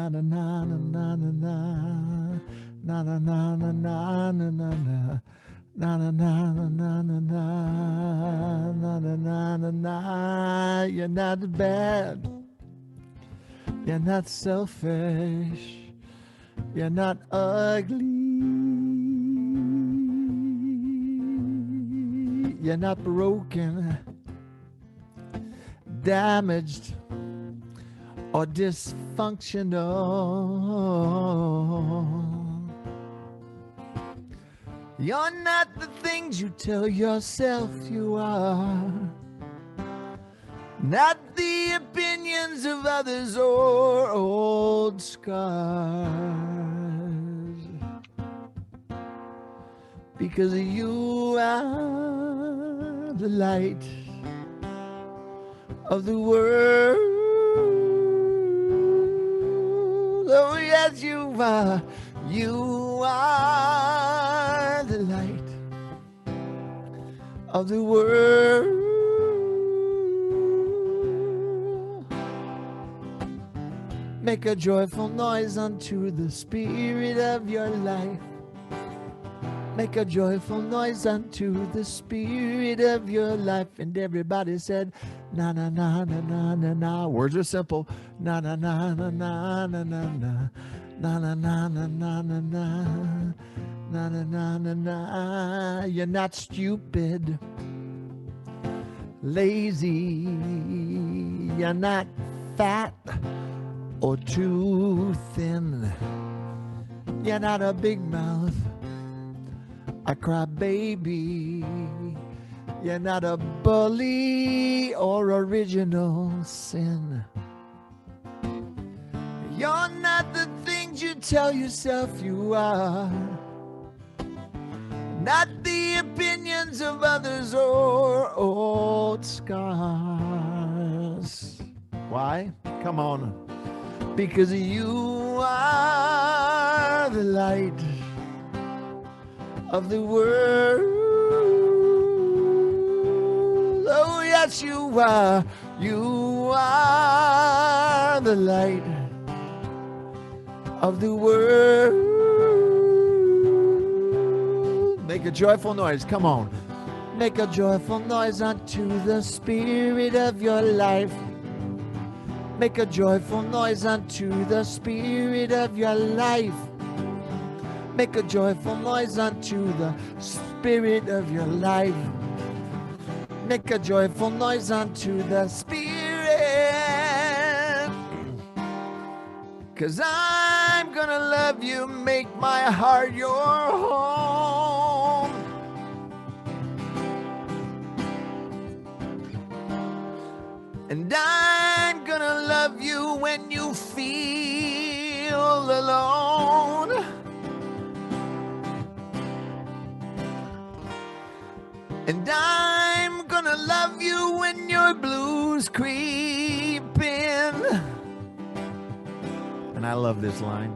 na na na na na na na na na na na na na. Na na na na na na na na na na na na. You're not bad. You're not selfish. You're not ugly. You're not broken, damaged, or dysfunctional. You're not the things you tell yourself you are. Not the opinions of others or old scars. Because you are the light of the world. Oh, yes, you are. You are the light of the world. Make a joyful noise unto the Spirit of your life. Make a joyful noise unto the Spirit of your life. And everybody said, na na na na na na na. Words are simple. Na na na na na na na na. Na na na na na na na. Na na na na na. You're not stupid, lazy. You're not fat or too thin. You're not a big mouth, a crybaby. You're not a bully or original sin. You're not the things you tell yourself you are. Not the opinions of others or old scars. Why? Come on. Because you are the light of the world. Oh, yes, you are. You are the light of the world. Make a joyful noise. Come on. Make a joyful noise unto the Spirit of your life. Make a joyful noise unto the Spirit of your life. Make a joyful noise unto the Spirit of your life. Make a joyful noise unto the Spirit. 'Cause I'm gonna love you, make my heart your home. And I'm gonna love you when you feel alone. And I'm gonna love you when your blues creep in. And I love this line.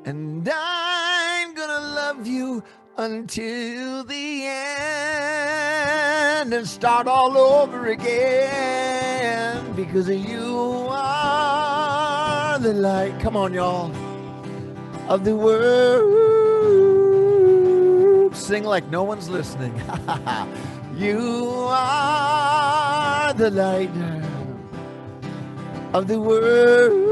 And I'm gonna love you until the end and start all over again, because you are the light, come on y'all, of the world. Sing like no one's listening. You are the light of the world.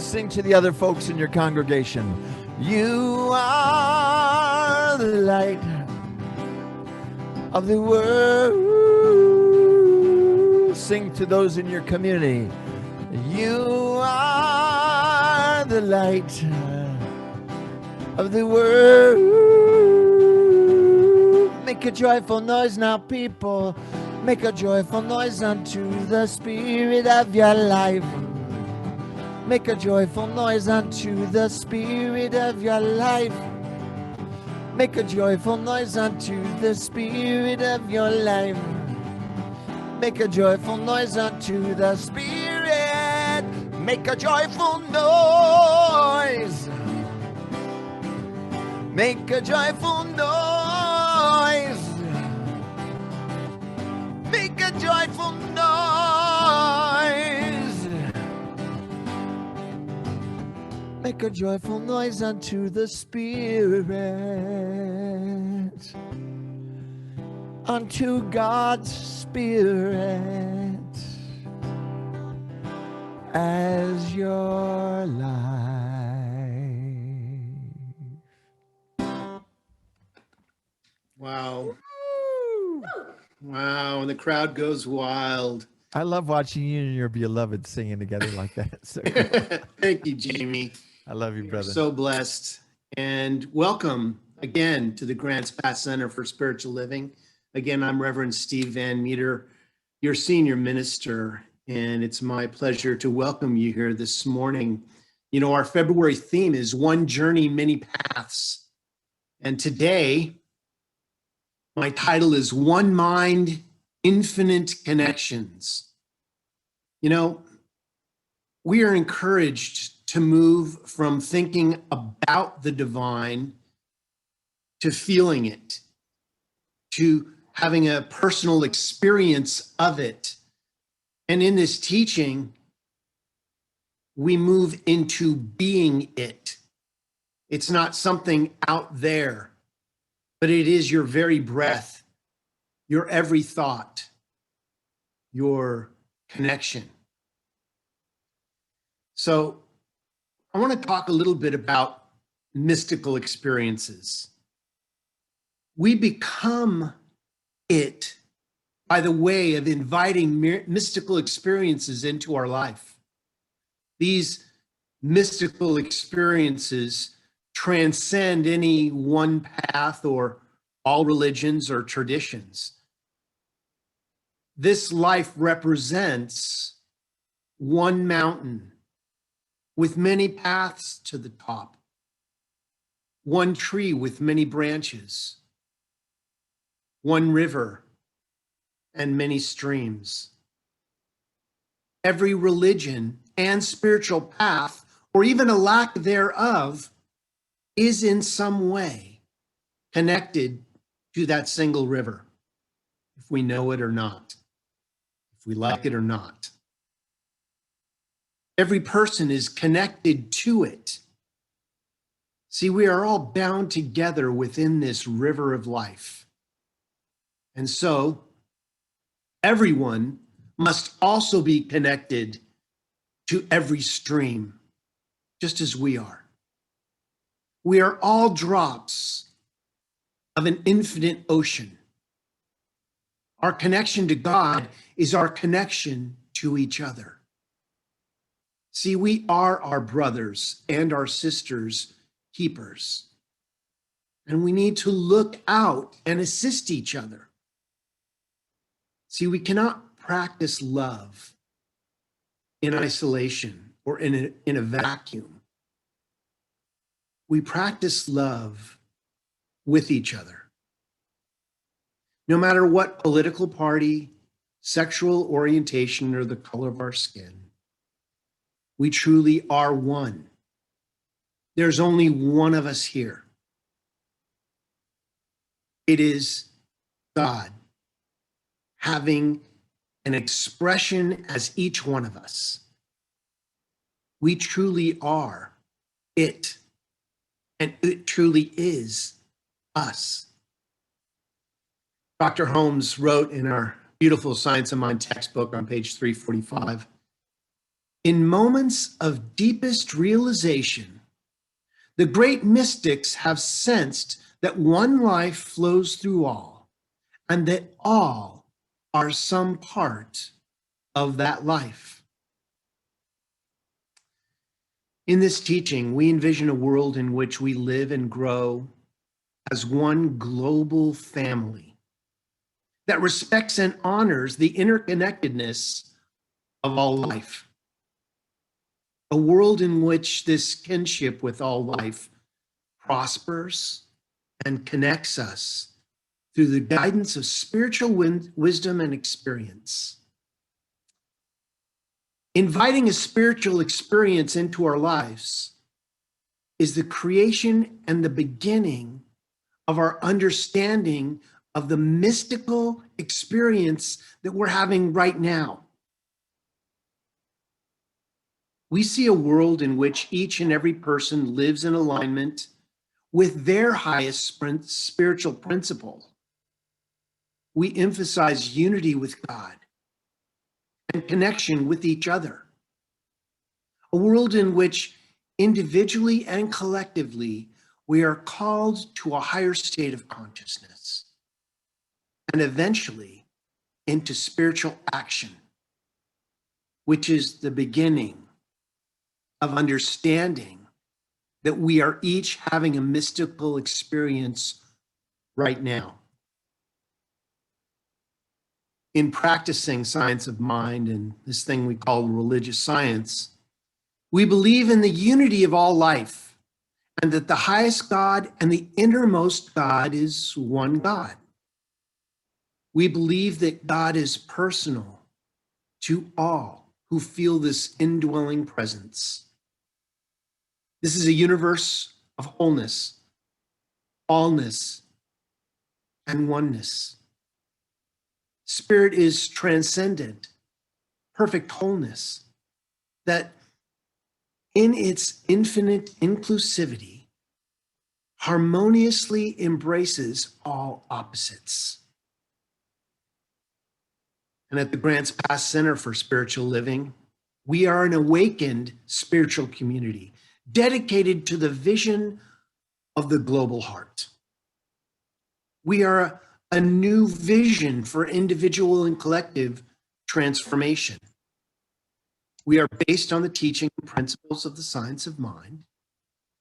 Sing to the other folks in your congregation. You are the light of the world. Sing to those in your community. You are the light of the world. Make a joyful noise now, people. Make a joyful noise unto the Spirit of your life. Make a joyful noise unto the Spirit of your life. Make a joyful noise unto the Spirit of your life. Make a joyful noise unto the Spirit. Make a joyful noise. Make a joyful noise. Make a joyful noise. Make a joyful noise unto the Spirit, unto God's Spirit, as your life. Wow. Wow. And the crowd goes wild. I love watching you and your beloved singing together like that. So cool. Thank you, Jamie. I love you, brother. So blessed. And welcome again to the Grants Pass Center for Spiritual Living. Again, I'm Reverend Steve Van Meter, your senior minister, and it's my pleasure to welcome you here this morning. You know, our February theme is One Journey, Many Paths. And today, my title is One Mind, Infinite Connections. You know, we are encouraged to move from thinking about the divine to feeling it, to having a personal experience of it. And in this teaching, we move into being it. It's not something out there, but it is your very breath, your every thought, your connection. So I want to talk a little bit about mystical experiences. We become it by the way of inviting mystical experiences into our life. These mystical experiences transcend any one path or all religions or traditions. This life represents one mountain with many paths to the top, one tree with many branches, one river and many streams. Every religion and spiritual path, or even a lack thereof, is in some way connected to that single river, if we know it or not, if we like it or not. Every person is connected to it. See, we are all bound together within this river of life. And so, everyone must also be connected to every stream, just as we are. We are all drops of an infinite ocean. Our connection to God is our connection to each other. See, we are our brothers and our sisters' keepers, and we need to look out and assist each other. See, we cannot practice love in isolation or in a vacuum. We practice love with each other. No matter what political party, sexual orientation, or the color of our skin, we truly are one. There's only one of us here. It is God having an expression as each one of us. We truly are it, and it truly is us. Dr. Holmes wrote in our beautiful Science of Mind textbook on page 345, in moments of deepest realization, the great mystics have sensed that one life flows through all, and that all are some part of that life. In this teaching, we envision a world in which we live and grow as one global family that respects and honors the interconnectedness of all life. A world in which this kinship with all life prospers and connects us through the guidance of spiritual wisdom and experience. Inviting a spiritual experience into our lives is the creation and the beginning of our understanding of the mystical experience that we're having right now. We see a world in which each and every person lives in alignment with their highest spiritual principle. We emphasize unity with God and connection with each other. A world in which individually and collectively we are called to a higher state of consciousness and eventually into spiritual action, which is the beginning of understanding that we are each having a mystical experience right now. In practicing science of mind and this thing we call religious science, we believe in the unity of all life and that the highest God and the innermost God is one God. We believe that God is personal to all who feel this indwelling presence. This is a universe of wholeness, allness, and oneness. Spirit is transcendent, perfect wholeness, that in its infinite inclusivity, harmoniously embraces all opposites. And at the Grants Pass Center for Spiritual Living, we are an awakened spiritual community dedicated to the vision of the global heart. We are a new vision for individual and collective transformation. We are based on the teaching and principles of the science of mind,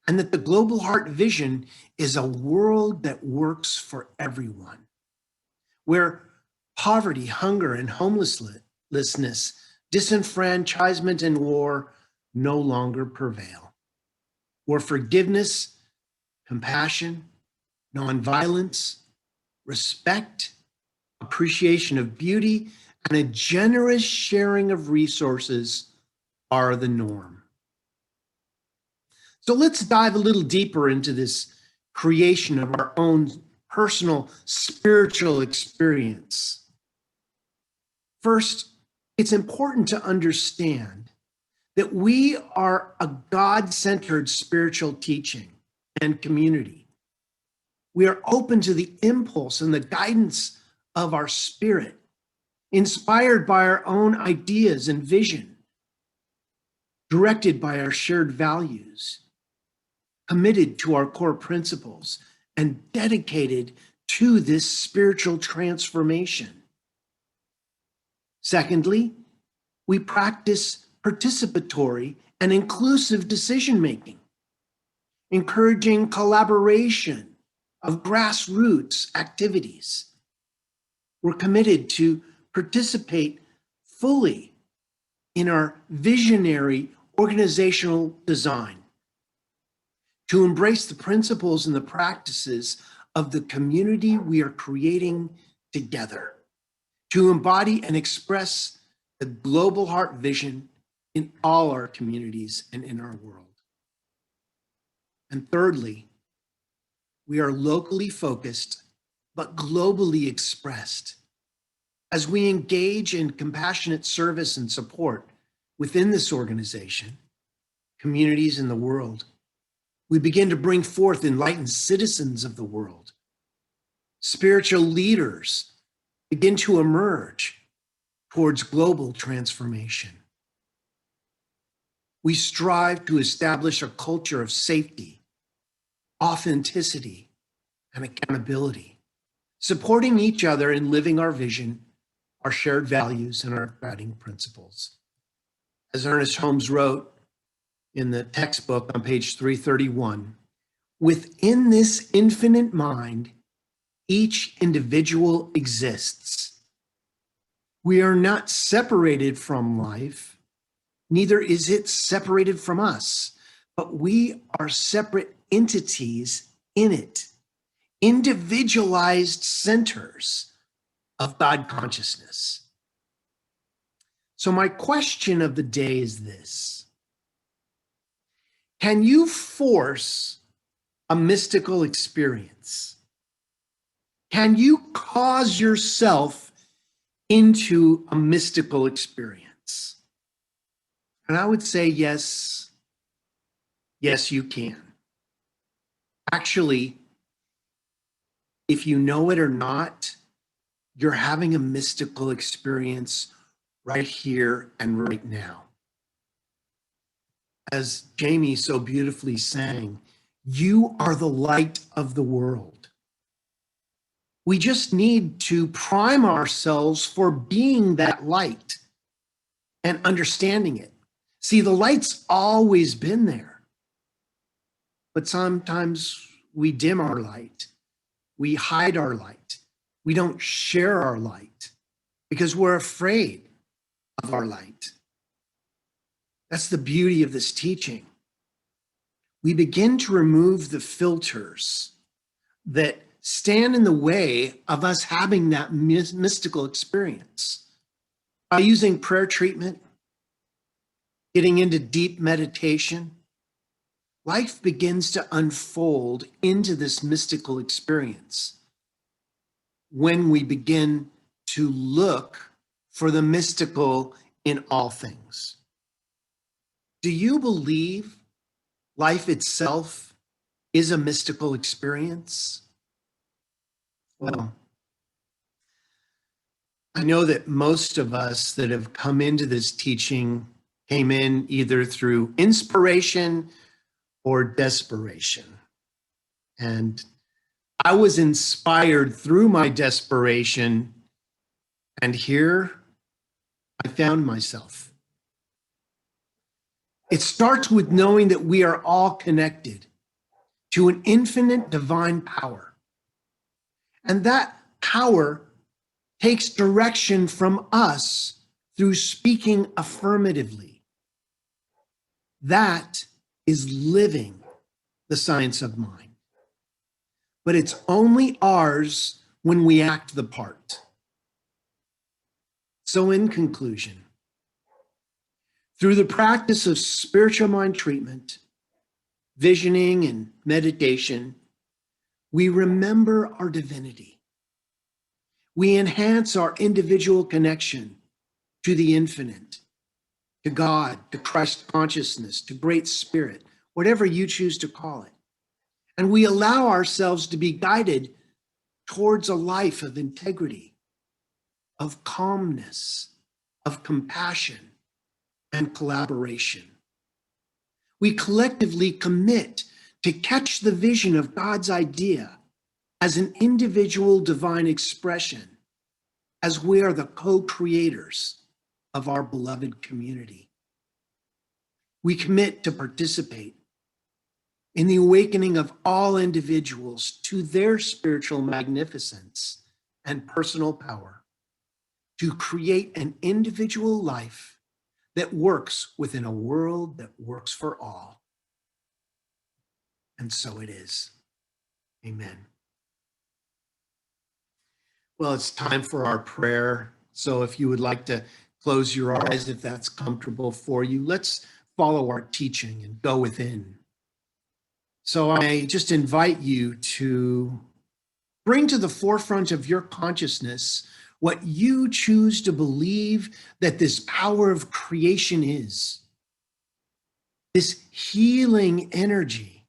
and that the global heart vision is a world that works for everyone, where poverty, hunger, and homelessness, disenfranchisement, and war no longer prevail, where forgiveness, compassion, nonviolence, respect, appreciation of beauty, and a generous sharing of resources are the norm. So let's dive a little deeper into this creation of our own personal spiritual experience. First, it's important to understand that we are a God-centered spiritual teaching and community. We are open to the impulse and the guidance of our spirit, inspired by our own ideas and vision, directed by our shared values, committed to our core principles, and dedicated to this spiritual transformation. Secondly, we practice participatory and inclusive decision-making, encouraging collaboration of grassroots activities. We're committed to participate fully in our visionary organizational design, to embrace the principles and the practices of the community we are creating together, to embody and express the global heart vision in all our communities and in our world. And thirdly, we are locally focused, but globally expressed. As we engage in compassionate service and support within this organization, communities in the world, we begin to bring forth enlightened citizens of the world. Spiritual leaders begin to emerge towards global transformation. We strive to establish a culture of safety, authenticity, and accountability, supporting each other in living our vision, our shared values, and our guiding principles. As Ernest Holmes wrote in the textbook on page 331, within this infinite mind, each individual exists. We are not separated from life, neither is it separated from us, but we are separate entities in it, individualized centers of God consciousness. So my question of the day is this: can you force a mystical experience? Can you cause yourself into a mystical experience? And I would say, yes, you can. Actually, if you know it or not, you're having a mystical experience right here and right now. As Jamie so beautifully sang, you are the light of the world. We just need to prime ourselves for being that light and understanding it. See, the light's always been there, but sometimes we dim our light. We hide our light. We don't share our light because we're afraid of our light. That's the beauty of this teaching. We begin to remove the filters that stand in the way of us having that mystical experience. By using prayer treatment, getting into deep meditation, life begins to unfold into this mystical experience when we begin to look for the mystical in all things. Do you believe life itself is a mystical experience? Well, I know that most of us that have come into this teaching came in either through inspiration or desperation. And I was inspired through my desperation, and here I found myself. It starts with knowing that we are all connected to an infinite divine power. And that power takes direction from us through speaking affirmatively. That is living the science of mind. But it's only ours when we act the part. So in conclusion, through the practice of spiritual mind treatment, visioning, and meditation, we remember our divinity. We enhance our individual connection to the infinite, to God, to Christ consciousness, to Great Spirit, whatever you choose to call it. And we allow ourselves to be guided towards a life of integrity, of calmness, of compassion, and collaboration. We collectively commit to catch the vision of God's idea as an individual divine expression, as we are the co-creators of our beloved community. We commit to participate in the awakening of all individuals to their spiritual magnificence and personal power, to create an individual life that works within a world that works for all. And so it is. Amen. Well, it's time for our prayer. So if you would like to close your eyes, if that's comfortable for you, let's follow our teaching and go within. So I just invite you to bring to the forefront of your consciousness what you choose to believe that this power of creation is. This healing energy,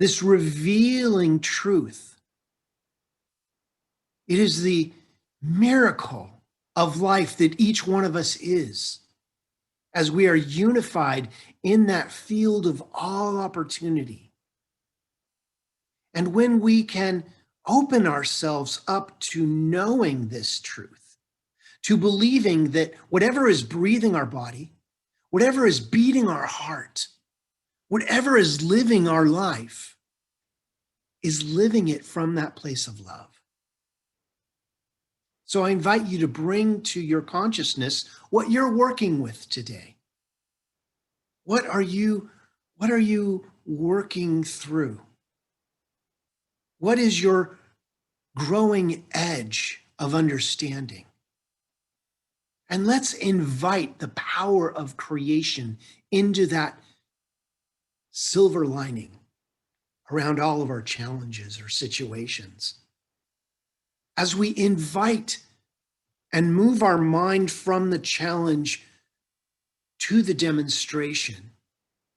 this revealing truth. It is the miracle of life that each one of us is, as we are unified in that field of all opportunity. And when we can open ourselves up to knowing this truth, to believing that whatever is breathing our body, whatever is beating our heart, whatever is living our life, is living it from that place of love. So I invite you to bring to your consciousness what you're working with today. What are you working through? What is your growing edge of understanding? And let's invite the power of creation into that silver lining around all of our challenges or situations. As we invite and move our mind from the challenge to the demonstration,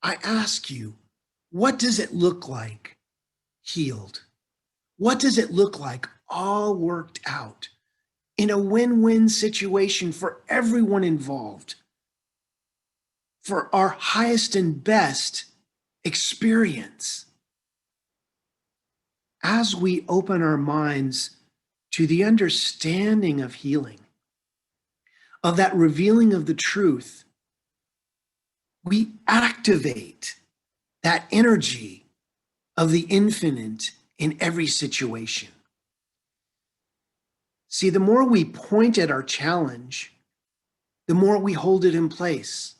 I ask you, what does it look like healed? What does it look like all worked out in a win-win situation for everyone involved, for our highest and best experience? As we open our minds to the understanding of healing, of that revealing of the truth, we activate that energy of the infinite in every situation. See, the more we point at our challenge, the more we hold it in place.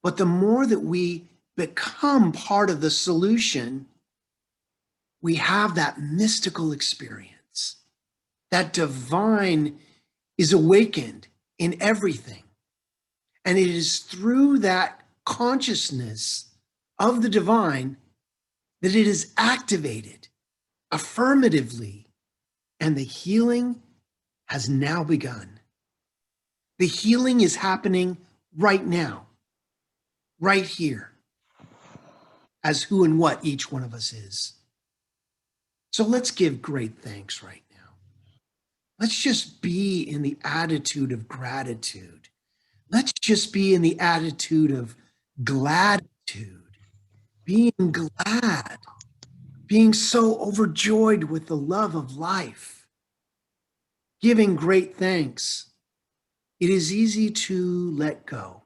But the more that we become part of the solution, we have that mystical experience. That divine is awakened in everything. And it is through that consciousness of the divine that it is activated affirmatively, and the healing has now begun. The healing is happening right now, right here, as who and what each one of us is. So let's give great thanks right now. Let's just be in the attitude of gratitude. Let's just be in the attitude of gratitude, being glad, being so overjoyed with the love of life, giving great thanks. It is easy to let go,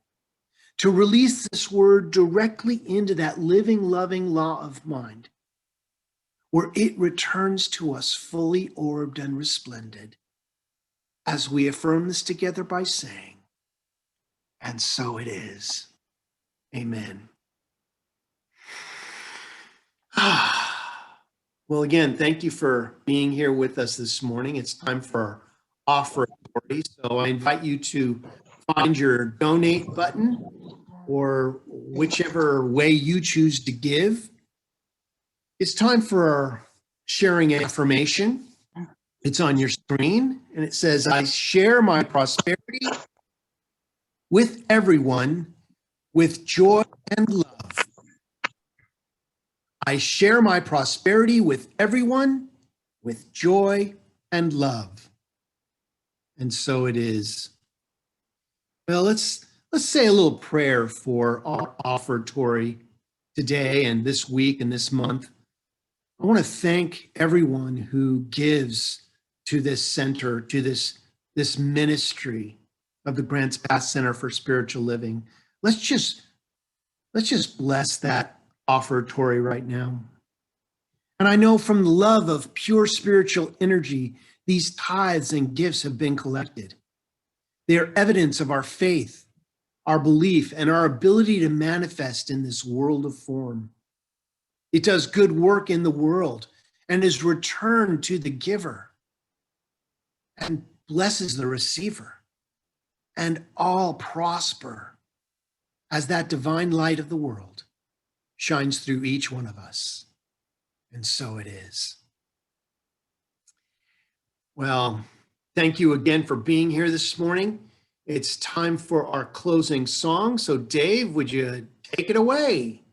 to release this word directly into that living, loving law of mind, where it returns to us fully orbed and resplendent, as we affirm this together by saying, and so it is. Amen. Well, again, thank you for being here with us this morning. It's time for our offertory. So I invite you to find your donate button, or whichever way you choose to give. It's time for our sharing affirmation. It's on your screen, and it says, I share my prosperity with everyone with joy and love. I share my prosperity with everyone with joy and love. And so it is. Well, let's say a little prayer for our offertory today and this week and this month. I want to thank everyone who gives to this center, to this ministry of the Grants Path Center for Spiritual Living. Let's just bless that offertory right now. And I know from the love of pure spiritual energy, these tithes and gifts have been collected. They are evidence of our faith, our belief, and our ability to manifest in this world of form. It does good work in the world and is returned to the giver and blesses the receiver. And all prosper as that divine light of the world shines through each one of us. And so it is. Well, thank you again for being here this morning. It's time for our closing song. So Dave, would you take it away?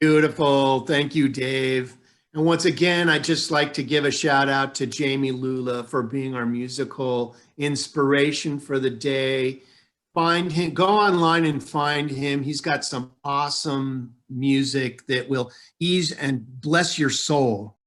Beautiful. Thank you, Dave. And once again, I'd just like to give a shout out to Jamie Lula for being our musical inspiration for the day. Find him, go online and find him. He's got some awesome music that will ease and bless your soul.